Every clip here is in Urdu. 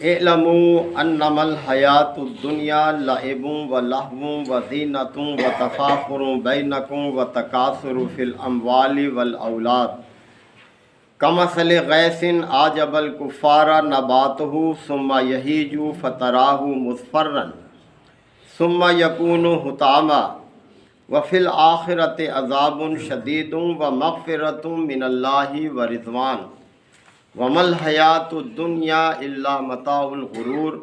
اعلموا انما الحیات الدنیا لعب و لہو و زینۃ و تفاخر بینکم و تکاثر فی الاموال والاولاد کمثل غیث اعجب الکفار نباتہ ثم یہیج فتراہ مصفرا ثم یکون حطاما وفی الآخرۃ عذاب شدید و مغفرۃ من اللہ و رضوان وما الحیات الدنیا الا متاع الغرور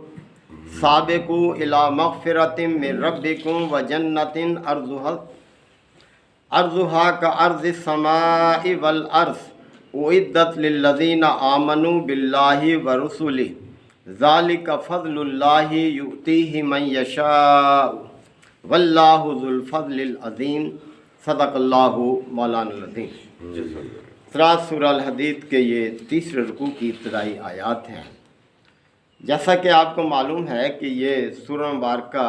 سابقوا الی مغفرۃ من ربکم وجنۃ ارضها کارض السماء والارض اعدت للذین آمنوا باللہ ورسلہ ذلک فضل اللہ یؤتیہ من یشاء واللہ ذو الفضل العظیم صدق اللہ مولانا العظیم۔ سورہ الحدید کے یہ تیسرے رکوع کی ابتدائی آیات ہیں۔ جیسا کہ آپ کو معلوم ہے کہ یہ سورہ مبارکہ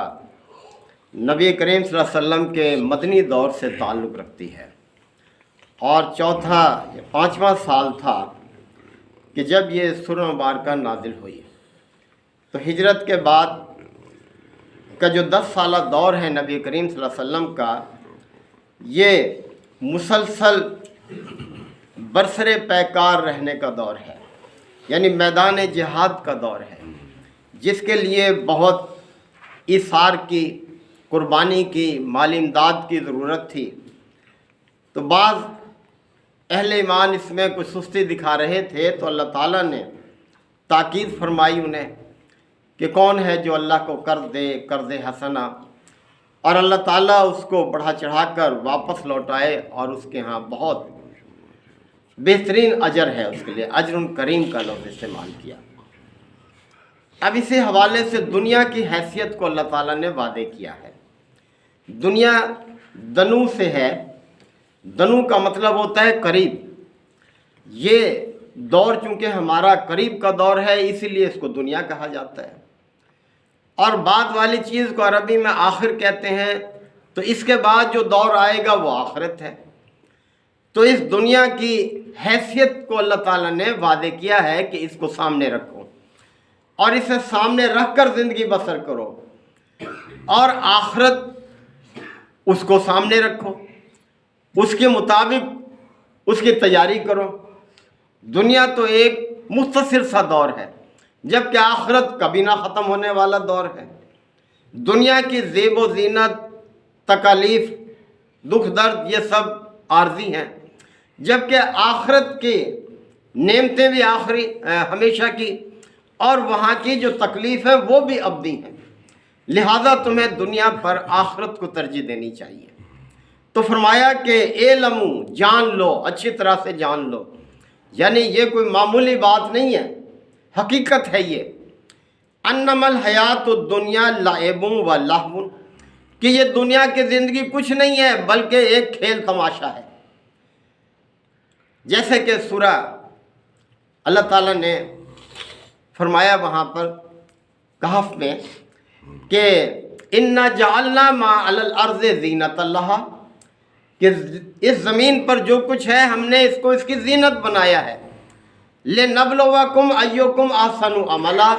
نبی کریم صلی اللہ علیہ وسلم کے مدنی دور سے تعلق رکھتی ہے، اور پانچواں سال تھا کہ جب یہ سورہ مبارکہ نازل ہوئی۔ تو ہجرت کے بعد کا جو 10 سالہ دور ہے نبی کریم صلی اللہ علیہ وسلم کا، یہ مسلسل برسر پیکار رہنے کا دور ہے، یعنی میدان جہاد کا دور ہے، جس کے لیے بہت ایثار کی، قربانی کی، مالی امداد کی ضرورت تھی۔ تو بعض اہل ایمان اس میں کچھ سستی دکھا رہے تھے، تو اللہ تعالیٰ نے تاکید فرمائی انہیں کہ کون ہے جو اللہ کو قرض دے، قرض حسنہ، اور اللہ تعالیٰ اس کو بڑھا چڑھا کر واپس لوٹائے، اور اس کے ہاں بہت بہترین اجر ہے اس کے لیے، اجر کریم کا لفظ استعمال کیا۔ اب اسی حوالے سے دنیا کی حیثیت کو اللہ تعالیٰ نے وعدے کیا ہے۔ دنیا دنو سے ہے، دنو کا مطلب ہوتا ہے قریب۔ یہ دور چونکہ ہمارا قریب کا دور ہے، اسی لیے اس کو دنیا کہا جاتا ہے، اور بعد والی چیز کو عربی میں آخر کہتے ہیں، تو اس کے بعد جو دور آئے گا وہ آخرت ہے۔ تو اس دنیا کی حیثیت کو اللہ تعالیٰ نے وعدے کیا ہے کہ اس کو سامنے رکھو، اور اسے سامنے رکھ کر زندگی بسر کرو، اور آخرت اس کو سامنے رکھو، اس کے مطابق اس کی تیاری کرو۔ دنیا تو ایک مختصر سا دور ہے، جبکہ آخرت کبھی نہ ختم ہونے والا دور ہے۔ دنیا کی زیب و زینت، تکالیف، دکھ درد، یہ سب عارضی ہیں، جبکہ آخرت کی نعمتیں بھی ہمیشہ کی، اور وہاں کی جو تکلیف ہے وہ بھی ابدی ہیں۔ لہذا تمہیں دنیا پر آخرت کو ترجیح دینی چاہیے۔ تو فرمایا کہ اعلموا، جان لو، اچھی طرح سے جان لو، یعنی یہ کوئی معمولی بات نہیں ہے، حقیقت ہے یہ۔ انما الحیات الدنیا لعب و لہو، کہ یہ دنیا کی زندگی کچھ نہیں ہے بلکہ ایک کھیل تماشا ہے۔ جیسے کہ سورہ اللہ تعالیٰ نے فرمایا وہاں پر کہف میں کہ انا جعلنا ما علی الارض زینۃ لہا، کہ اس زمین پر جو کچھ ہے ہم نے اس کو اس کی زینت بنایا ہے۔ لنبلوکم ایکم احسن عملا،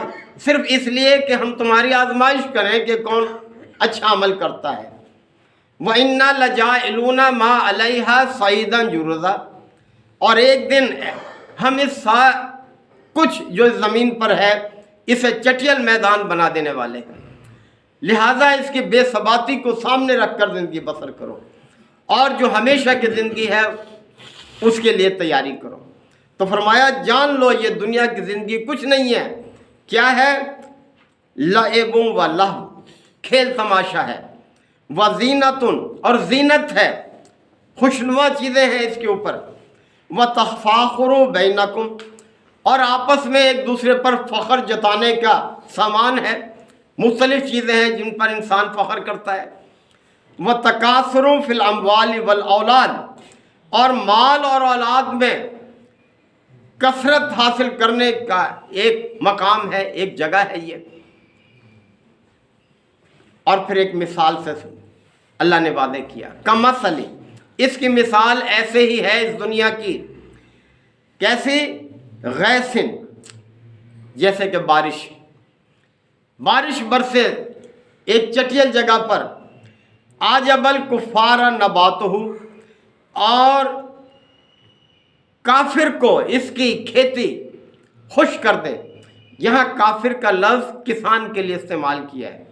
صرف اس لیے کہ ہم تمہاری آزمائش کریں کہ کون اچھا عمل کرتا ہے۔ وَإِنَّا لَجَاعِلُونَ مَا عَلَيْهَا صَعِيدًا جُرُزًا، اور ایک دن ہم اس کچھ جو اس زمین پر ہے اسے چٹیل میدان بنا دینے والے ہیں۔ لہٰذا اس کی بے ثباتی کو سامنے رکھ کر زندگی بسر کرو، اور جو ہمیشہ کی زندگی ہے اس کے لیے تیاری کرو۔ تو فرمایا جان لو یہ دنیا کی زندگی کچھ نہیں ہے، کیا ہے؟ لعب و لہو، کھیل تماشا ہے، وزینۃ، اور زینت ہے، خوشنما چیزیں ہیں اس کے اوپر، وتفاخر بینکم، اور آپس میں ایک دوسرے پر فخر جتانے کا سامان ہے۔ مختلف چیزیں ہیں جن پر انسان فخر کرتا ہے۔ وتکاثر فی الاموال والاولاد، اور مال اور اولاد میں کثرت حاصل کرنے کا ایک مقام ہے، ایک جگہ ہے یہ۔ اور پھر ایک مثال سے اللہ نے وعدے کیا، کمثل، اس کی مثال ایسے ہی ہے اس دنیا کی، کیسی؟ غیثن، جیسے کہ بارش، بارش برسے ایک چٹیل جگہ پر، عجب الکفار نباتہ، اور کافر کو اس کی کھیتی خوش کر دے۔ یہاں کافر کا لفظ کسان کے لیے استعمال کیا ہے۔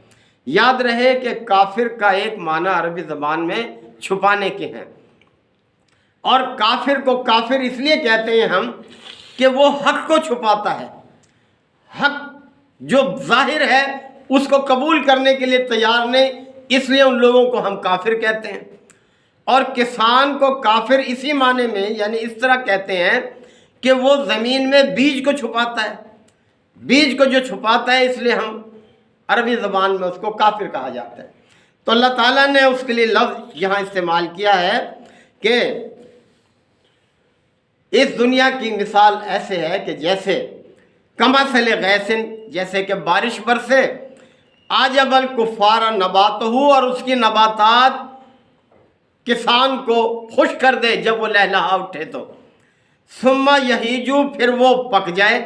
یاد رہے کہ کافر کا ایک معنی عربی زبان میں چھپانے کے ہیں، اور کافر کو کافر اس لیے کہتے ہیں ہم کہ وہ حق کو چھپاتا ہے، حق جو ظاہر ہے اس کو قبول کرنے کے لیے تیار نہیں، اس لیے ان لوگوں کو ہم کافر کہتے ہیں۔ اور کسان کو کافر اسی معنی میں یعنی اس طرح کہتے ہیں کہ وہ زمین میں بیج کو چھپاتا ہے، بیج کو جو چھپاتا ہے، اس لیے ہم عربی زبان میں اس کو کافر کہا جاتا ہے۔ تو اللہ تعالیٰ نے اس کے لیے لفظ یہاں استعمال کیا ہے کہ اس دنیا کی مثال ایسے ہے کہ جیسے کمثل غیث، جیسے کہ بارش برسے، عجب الکفار نباتہ، اور اس کی نباتات کسان کو خوش کر دے جب وہ لہلہا اٹھے تو، ثم یہیجو، پھر وہ پک جائے،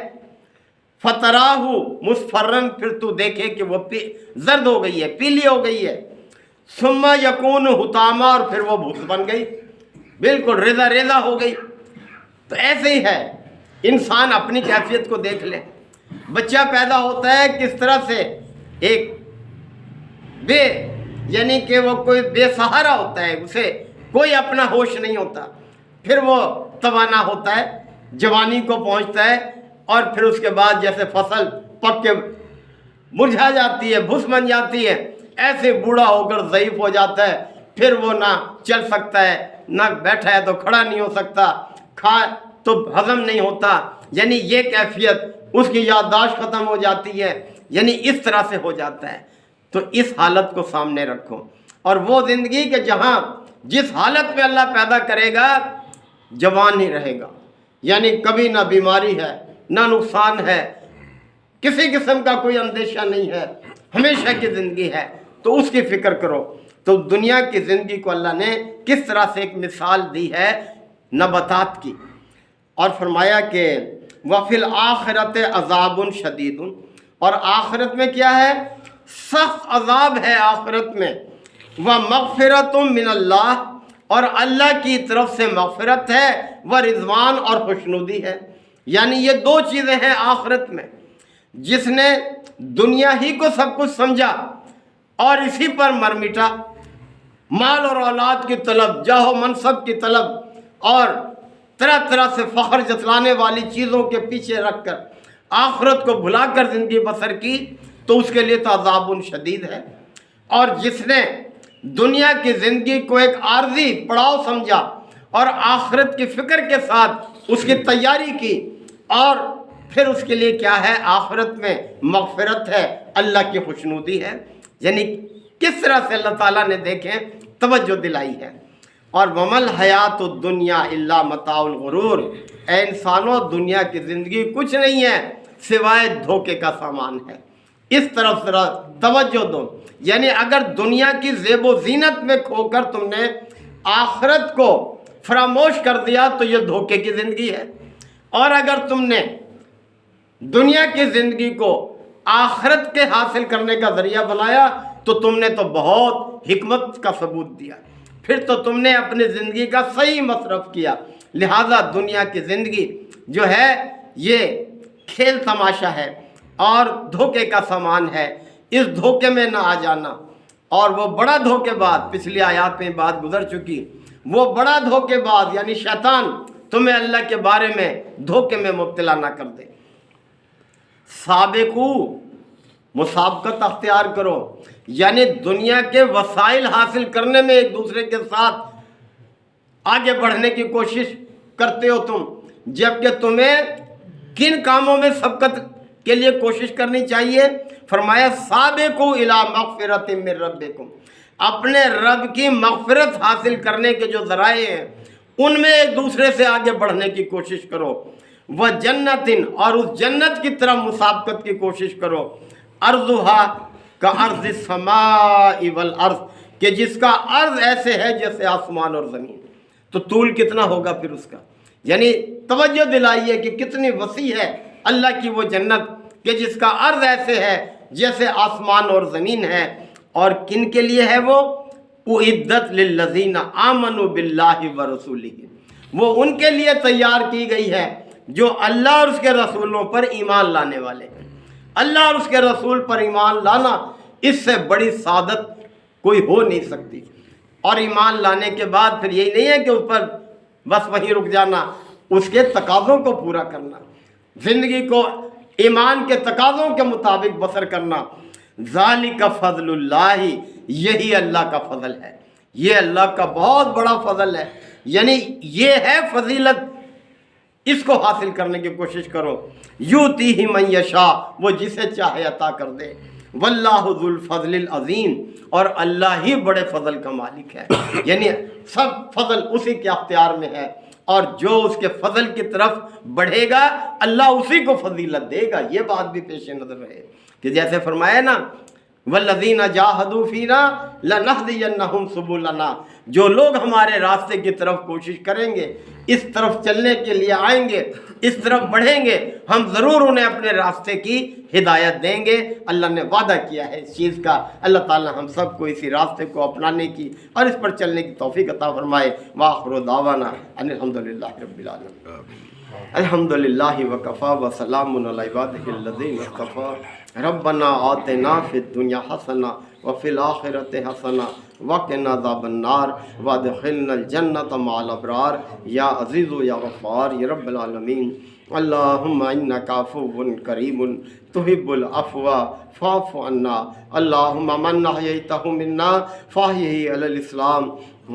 فتراہ مصفرن، پھر تو دیکھے کہ وہ زرد ہو گئی ہے، پیلی ہو گئی ہے، ثم یکون حطاما، اور پھر وہ بھوس بن گئی، بالکل ریزہ ریزہ ہو گئی۔ تو ایسے ہی ہے، انسان اپنی کیفیت کو دیکھ لے۔ بچہ پیدا ہوتا ہے کس طرح سے، ایک بے یعنی کہ وہ کوئی بے سہارا ہوتا ہے، اسے کوئی اپنا ہوش نہیں ہوتا، پھر وہ توانا ہوتا ہے، جوانی کو پہنچتا ہے، اور پھر اس کے بعد جیسے فصل پک کے مرجھا جاتی ہے، بھس بن جاتی ہے، ایسے بوڑھا ہو کر ضعیف ہو جاتا ہے، پھر وہ نہ چل سکتا ہے، نہ بیٹھا ہے تو کھڑا نہیں ہو سکتا، کھا تو ہضم نہیں ہوتا، یعنی یہ کیفیت، اس کی یادداشت ختم ہو جاتی ہے، یعنی اس طرح سے ہو جاتا ہے۔ تو اس حالت کو سامنے رکھو، اور وہ زندگی کہ جہاں جس حالت میں اللہ پیدا کرے گا جوان ہی رہے گا، یعنی کبھی نہ بیماری ہے، نہ نقصان ہے، کسی قسم کا کوئی اندیشہ نہیں ہے، ہمیشہ کی زندگی ہے، تو اس کی فکر کرو۔ تو دنیا کی زندگی کو اللہ نے کس طرح سے ایک مثال دی ہے نباتات کی، اور فرمایا کہ وَفِي الْآخِرَةِ عَذَابٌ شَدِيدٌ، اور آخرت میں کیا ہے، سخت عذاب ہے آخرت میں، وَمَغْفِرَةٌ مِّنَ اللَّهِ، اور اللہ کی طرف سے مغفرت ہے، وَرِضْوَانٌ، اور خوشنودی ہے۔ یعنی یہ دو چیزیں ہیں آخرت میں۔ جس نے دنیا ہی کو سب کچھ سمجھا اور اسی پر مر مٹا، مال اور اولاد کی طلب، جاہ و منصب کی طلب، اور طرح طرح سے فخر جتلانے والی چیزوں کے پیچھے رکھ کر آخرت کو بھلا کر زندگی بسر کی، تو اس کے لیے تو عذاب شدید ہے۔ اور جس نے دنیا کی زندگی کو ایک عارضی پڑاؤ سمجھا اور آخرت کی فکر کے ساتھ اس کی تیاری کی، اور پھر اس کے لیے کیا ہے، آخرت میں مغفرت ہے، اللہ کی خوشنودی ہے۔ یعنی کس طرح سے اللہ تعالیٰ نے دیکھیں توجہ دلائی ہے۔ اور وَمَا الْحَيَاةُ الدُّنْيَا إِلَّا مَتَاعُ الْغُرُورِ، اے انسانوں، دنیا کی زندگی کچھ نہیں ہے سوائے دھوکے کا سامان ہے۔ اس طرف ذرا توجہ دو، یعنی اگر دنیا کی زیب و زینت میں کھو کر تم نے آخرت کو فراموش کر دیا تو یہ دھوکے کی زندگی ہے، اور اگر تم نے دنیا کی زندگی کو آخرت کے حاصل کرنے کا ذریعہ بنایا تو تم نے تو بہت حکمت کا ثبوت دیا، پھر تو تم نے اپنی زندگی کا صحیح مصرف کیا۔ لہٰذا دنیا کی زندگی جو ہے یہ کھیل تماشا ہے اور دھوکے کا سامان ہے، اس دھوکے میں نہ آ جانا۔ اور وہ بڑا دھوکے باز، پچھلی آیات میں بات گزر چکی، وہ بڑا دھوکے باز یعنی شیطان تمہیں اللہ کے بارے میں دھوکے میں مبتلا نہ کر دے۔ سابقو، مسابقت اختیار کرو، یعنی دنیا کے وسائل حاصل کرنے میں ایک دوسرے کے ساتھ آگے بڑھنے کی کوشش کرتے ہو تم، جبکہ تمہیں کن کاموں میں سبقت کے لیے کوشش کرنی چاہیے؟ فرمایا سابقو الی مغفرۃ من ربکم، اپنے رب کی مغفرت حاصل کرنے کے جو ذرائع ہیں ان میں ایک دوسرے سے آگے بڑھنے کی کوشش کرو، وہ جنت، اور اس جنت کی طرف مسابقت کی کوشش کرو، ارضھا کعرض السماء والارض، کہ جس کا عرض ایسے ہے جیسے آسمان اور زمین، تو طول کتنا ہوگا پھر اس کا، یعنی توجہ دلائیے کہ کتنی وسیع ہے اللہ کی وہ جنت کہ جس کا عرض ایسے ہے جیسے آسمان اور زمین ہے. اور کن کے لیے ہے وہ؟ اعدت للذین آمنوا باللہ ورسولہ، وہ ان کے لیے تیار کی گئی ہے جو اللہ اور اس کے رسولوں پر ایمان لانے والے ہیں. اللہ اور اس کے رسول پر ایمان لانا، اس سے بڑی سعادت کوئی ہو نہیں سکتی. اور ایمان لانے کے بعد پھر یہی نہیں ہے کہ اوپر بس وہیں رک جانا، اس کے تقاضوں کو پورا کرنا، زندگی کو ایمان کے تقاضوں کے مطابق بسر کرنا. ذالک فضل اللہ، یہی اللہ کا فضل ہے، یہ اللہ کا بہت بڑا فضل ہے. یعنی یہ ہے فضیلت، اس کو حاصل کرنے کی کوشش کرو. یؤتیہ من یشاء، وہ جسے چاہے عطا کر دے. واللہ ذو الفضل العظیم، اور اللہ ہی بڑے فضل کا مالک ہے. یعنی سب فضل اسی کے اختیار میں ہے، اور جو اس کے فضل کی طرف بڑھے گا اللہ اسی کو فضیلت دے گا. یہ بات بھی پیش نظر رہے کہ جیسے فرمایا نا والذین جاہدوا فینا لنہدینہم سبلنا، جو لوگ ہمارے راستے کی طرف کوشش کریں گے، اس طرف چلنے کے لیے آئیں گے، اس طرف بڑھیں گے، ہم ضرور انہیں اپنے راستے کی ہدایت دیں گے. اللہ نے وعدہ کیا ہے اس چیز کا. اللہ تعالی ہم سب کو اسی راستے کو اپنانے کی اور اس پر چلنے کی توفیق عطا فرمائے. وآخر دعوانا ان الحمدللہ رب العالمین. الحمدللہ وکفا وسلام علی عبادہ الذین اصطفیٰ. ربنا آتنا فی الدنیا حسنہ وفی الآخرۃ حسنہ وقنا عذاب النار وادخلنا الجنۃ مع الابرار. یا عزیز یا غفار یا رب العالمین. اللہم انک عفو کریم تحب العفو فاعف عنا. اللہم من احییتہ منا فاحیہ علی الاسلام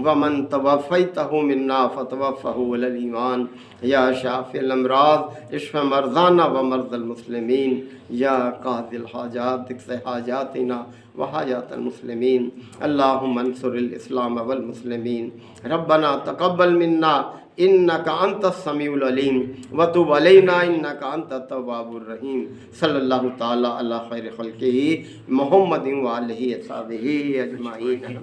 ومن توفیتہ منا فتوفہ علی الایمان. یا شافی الامراض اشف مرضانا ومرضى المسلمین. یا قاضی الحاجات اقض حاجاتنا وحاجات المسلمین. اللہم انصر الاسلام والمسلمین. ربنا تقبل منا انک انت السمیع العلیم وتب علینا انک انت التواب الرحیم. صلی اللہ تعالی علی خیر خلقہ محمد وآلہ وصحبہ اجمعین.